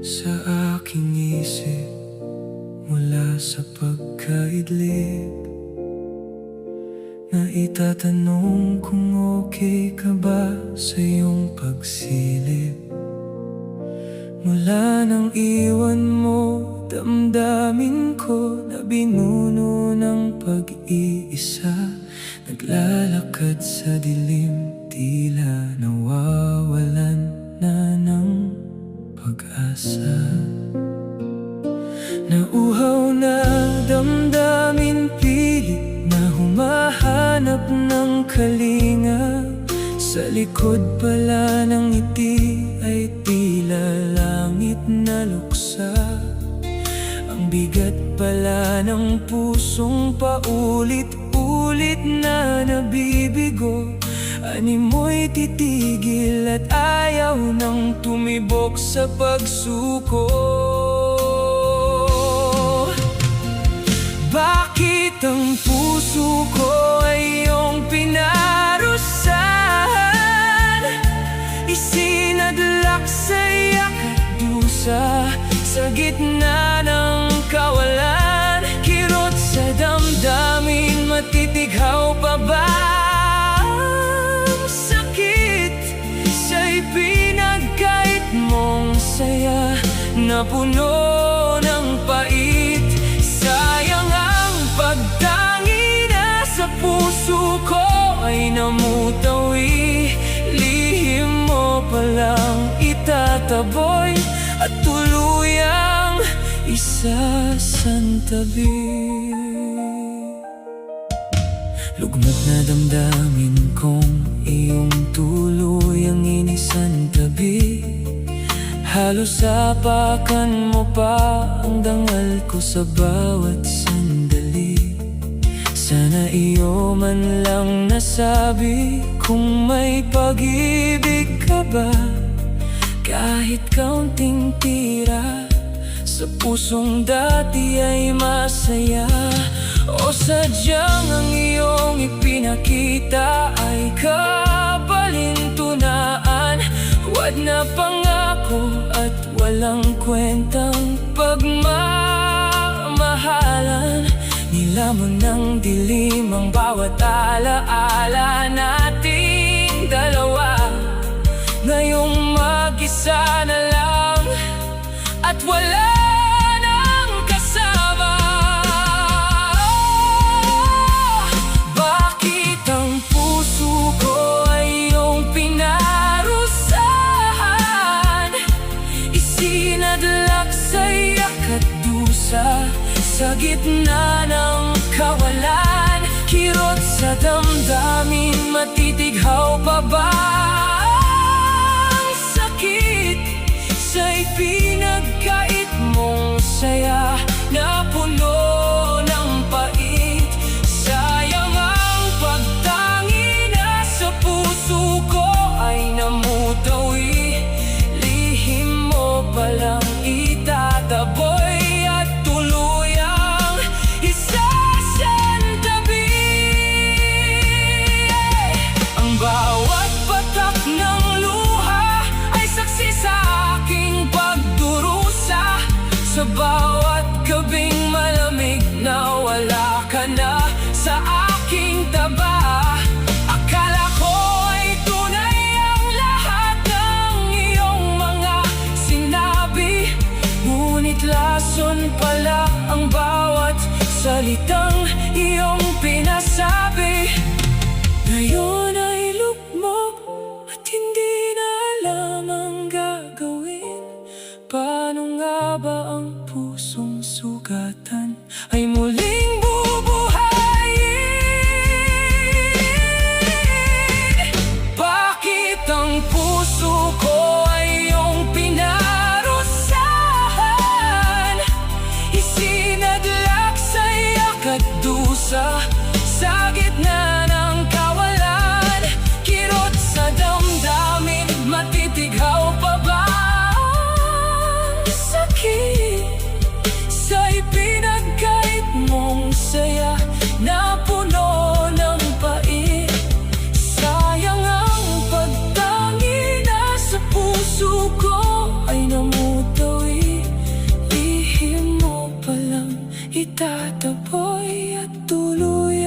Sa aking isip, mula sa pagkaidlip, na itatanong kung okay ka ba sa iyong pagsilip. Mula nang iwan mo, damdamin ko na binuno ng pag-iisa. Naglalakad sa dilim, tila nawawalan na ng pag-asa. Nauhaw na damdamin, pilit na humahanap ng kalinga. Sa likod pala ng ngiti ay tila langit na luksa. Ang bigat pala ng pusong paulit-ulit na nabibigo. Ani mo'y titigil at ayaw nang tumibok sa pagsuko. Bakit ang puso ko ay iyong pinarusahan? Isinadlak sa iyak at dusa, sa gitna ng kawalan. Kirot sa damdamin, matitighaw pa ba? Saya na puno ng pait. Sayang ang pagtangi na sa puso ko ay namutawi. Lihim mo palang itataboy at tuluyang isasantabi. Lugmok na damdamin kong iyong tuluyang inisantabi. Halos apakan mo pa ang dangal ko sa bawat sandali. Sana iyo man lang nasabi kung may pag-ibig ka ba. Kahit kaunting tira sa pusong dati ay masaya. O sadyang ang iyong ipinakita ay kabalintunaan. Huwad na pangako at walang kwentang pagmamahalan. Nilamon ng dilim ang bawat alaala nating dalawa. Ngayong mag-isa na lang at wala nang kasama. Bakit ang puso ko ay iyong pinarusahan? Isinadlak sa iyak at dusa, sa gitna ng kawalan. Kirot sa damdamin, matitighaw pa ba ang sakit sa ipinagkait mong saya na puno ng pait? Sayang ang pagtangi na sa puso ko ay namutawi. Lihim mo palang itataboy at tuluyang isasantabi. Ang bawat patak ng luha ay saksi sa aking pagdurusa. Sa bawat gabing malamig na wala ka na sa aking taba. Akala ko ay tunay ang lahat ng iyong mga sinabi. Ngunit lason pala ang bawat salitang iyong pinasabi. Ngayon ay lugmok at hindi na alam ang gagawin. Paano nga ba ang pusong sugatan ay muling bubuhayin? Bakit ang puso ko ay iyong pinarusahan? Isinadlak sa iyak at dusa, sa gitna ng kawalan. Kirot sa damdamin, matitighaw pa ba ang sakit sa ipinagkait mong saya na bawat apoy at tuloy